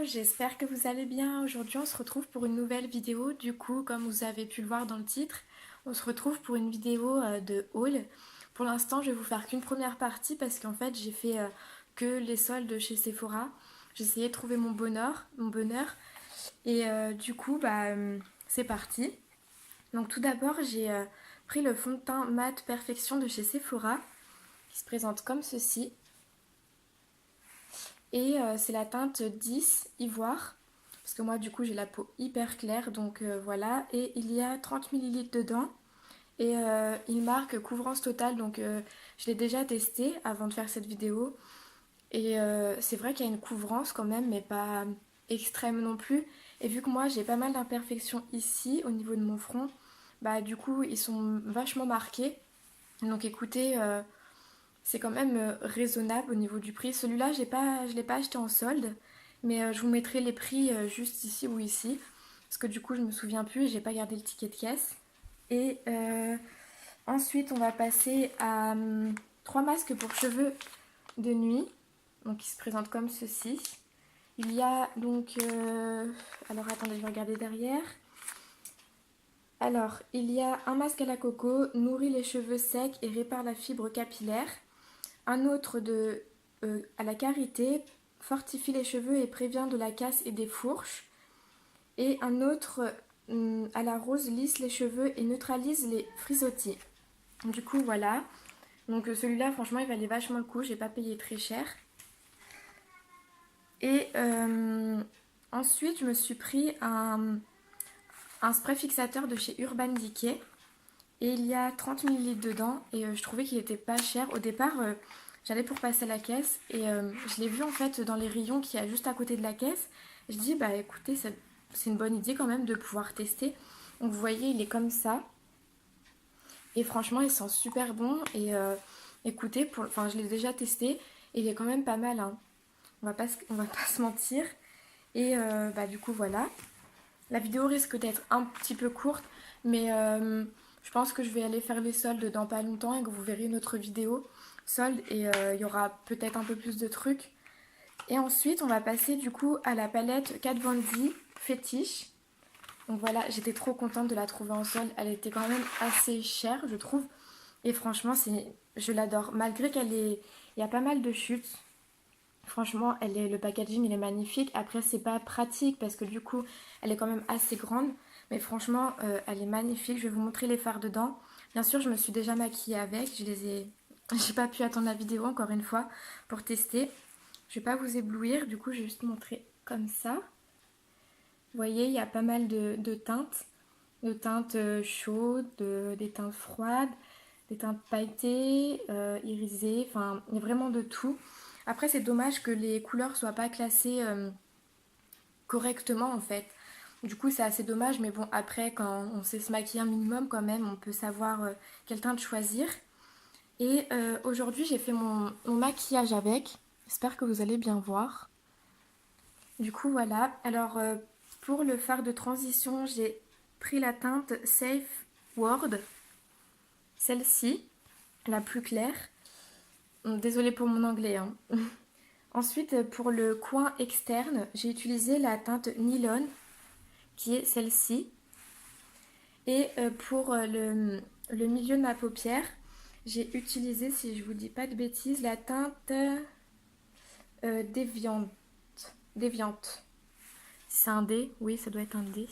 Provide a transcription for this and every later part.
j'espère que vous allez bien. Aujourd'hui, on se retrouve pour une nouvelle vidéo. Du coup, comme vous avez pu le voir dans le titre, on se retrouve pour une vidéo de haul. Pour l'instant, je vais vous faire qu'une première partie parce qu'en fait, j'ai fait que les soldes chez Sephora. J'ai essayé de trouver mon bonheur. Et du coup, c'est parti. Donc tout d'abord, j'ai pris le fond de teint mat Perfection de chez Sephora qui se présente comme ceci. Et c'est la teinte 10 ivoire. Parce que moi, du coup, j'ai la peau hyper claire. Donc voilà. Et il y a 30 millilitres dedans. Et il marque couvrance totale. Donc je l'ai déjà testé avant de faire cette vidéo. Et c'est vrai qu'il y a une couvrance quand même, mais pas extrême non plus. Et vu que moi, j'ai pas mal d'imperfections ici, au niveau de mon front, bah du coup, ils sont vachement marqués. Donc écoutez, c'est quand même raisonnable au niveau du prix. Celui-là, je l'ai pas acheté en solde, mais je vous mettrai les prix juste ici ou ici. Parce que du coup, je me souviens plus et j'ai pas gardé le ticket de caisse. Et ensuite, on va passer à 3 masques pour cheveux de nuit. Donc, ils se présentent comme ceci. Il y a donc... alors, attendez, je vais regarder derrière. Alors, il y a un masque à la coco, nourrit les cheveux secs et répare la fibre capillaire. Un autre à la karité, fortifie les cheveux et prévient de la casse et des fourches. Et un autre à la rose, lisse les cheveux et neutralise les frisottis. Du coup, voilà. Donc celui-là, franchement, il valait vachement le coup. J'ai pas payé très cher. Et ensuite, je me suis pris un spray fixateur de chez Urban Decay. Et il y a 30 millilitres dedans. Et je trouvais qu'il était pas cher. Au départ, j'allais pour passer à la caisse. Et je l'ai vu en fait dans les rayons qu'il y a juste à côté de la caisse. Je dis, bah écoutez, c'est une bonne idée quand même de pouvoir tester. Donc vous voyez, il est comme ça. Et franchement, il sent super bon. Et écoutez, enfin, je l'ai déjà testé. Et il est quand même pas mal, hein. On va pas se mentir. Et du coup, voilà. La vidéo risque d'être un petit peu courte. Mais je pense que je vais aller faire les soldes dans pas longtemps. Et que vous verrez une autre vidéo solde. Et il y aura peut-être un peu plus de trucs. Et ensuite, on va passer du coup à la palette Kat Von D Fétiche. Donc voilà, j'étais trop contente de la trouver en solde. Elle était quand même assez chère, je trouve. Et franchement, je l'adore. Malgré il y a pas mal de chutes. Franchement, le packaging, il est magnifique. Après, c'est pas pratique parce que du coup, elle est quand même assez grande. Mais franchement, elle est magnifique. Je vais vous montrer les fards dedans. Bien sûr, je me suis déjà maquillée avec. J'ai pas pu attendre la vidéo encore une fois pour tester. Je vais pas vous éblouir. Du coup, je vais juste montrer comme ça. Vous voyez, il y a pas mal de teintes. De teintes chaudes, des teintes froides, des teintes pailletées, irisées, enfin il y a vraiment de tout. Après c'est dommage que les couleurs soient pas classées correctement en fait. Du coup c'est assez dommage, mais bon après quand on sait se maquiller un minimum quand même, on peut savoir quelle teinte choisir. Et aujourd'hui j'ai fait mon maquillage avec, j'espère que vous allez bien voir. Du coup voilà, alors pour le fard de transition j'ai pris la teinte Safe Word, celle-ci, la plus claire. Désolée pour mon anglais, hein. Ensuite, pour le coin externe, j'ai utilisé la teinte Nylon, qui est celle-ci. Et pour le milieu de ma paupière, j'ai utilisé, si je vous dis pas de bêtises, la teinte déviante. Déviante. C'est un D, oui, ça doit être un D.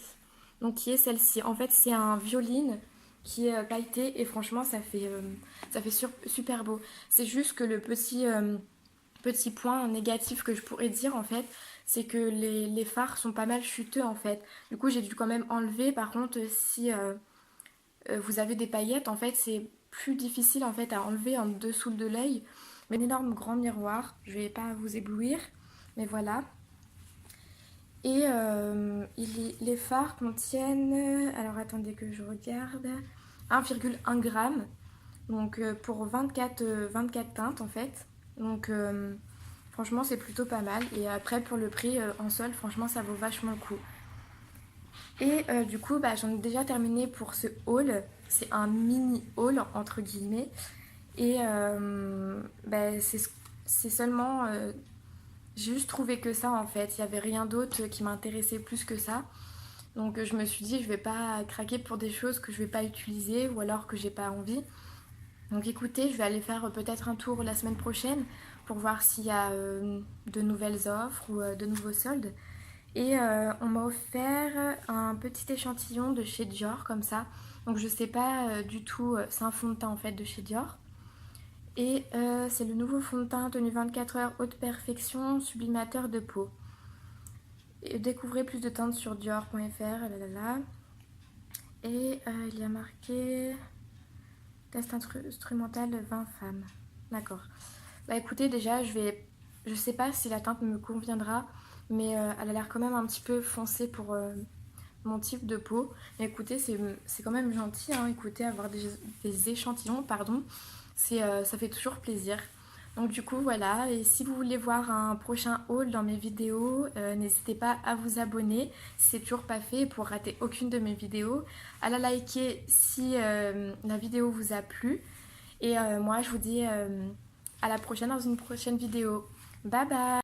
Donc qui est celle-ci. En fait, c'est un violine qui est pailleté et franchement, ça fait super beau. C'est juste que le petit point négatif que je pourrais dire en fait, c'est que les fards sont pas mal chuteux en fait. Du coup, j'ai dû quand même enlever. Par contre, si vous avez des paillettes, en fait, c'est plus difficile en fait à enlever en dessous de l'œil. Mais un énorme grand miroir, je vais pas vous éblouir, mais voilà. Et les fards contiennent, alors attendez que je regarde, 1,1 g. Donc pour 24 teintes en fait. Donc franchement c'est plutôt pas mal. Et après pour le prix en solde, franchement ça vaut vachement le coup. Et du coup j'en ai déjà terminé pour ce haul. C'est un mini haul entre guillemets. Et c'est seulement J'ai juste trouvé que ça en fait, il n'y avait rien d'autre qui m'intéressait plus que ça. Donc je me suis dit je vais pas craquer pour des choses que je vais pas utiliser ou alors que j'ai pas envie. Donc écoutez, je vais aller faire peut-être un tour la semaine prochaine pour voir s'il y a de nouvelles offres ou de nouveaux soldes. Et on m'a offert un petit échantillon de chez Dior comme ça. Donc je sais pas du tout, c'est un fond de teint en fait de chez Dior. Et c'est le nouveau fond de teint tenu 24 heures haute perfection sublimateur de peau. Et découvrez plus de teintes sur dior.fr. Là. Et il y a marqué test instrumental 20 femmes. D'accord. Bah écoutez, déjà je sais pas si la teinte me conviendra, mais elle a l'air quand même un petit peu foncée pour mon type de peau. Mais écoutez, c'est quand même gentil, hein, écoutez, avoir des échantillons, pardon. Ça fait toujours plaisir. Donc du coup voilà, et si vous voulez voir un prochain haul dans mes vidéos, n'hésitez pas à vous abonner si c'est toujours pas fait pour rater aucune de mes vidéos, à la liker si la vidéo vous a plu. Et moi je vous dis à la prochaine dans une prochaine vidéo. Bye bye!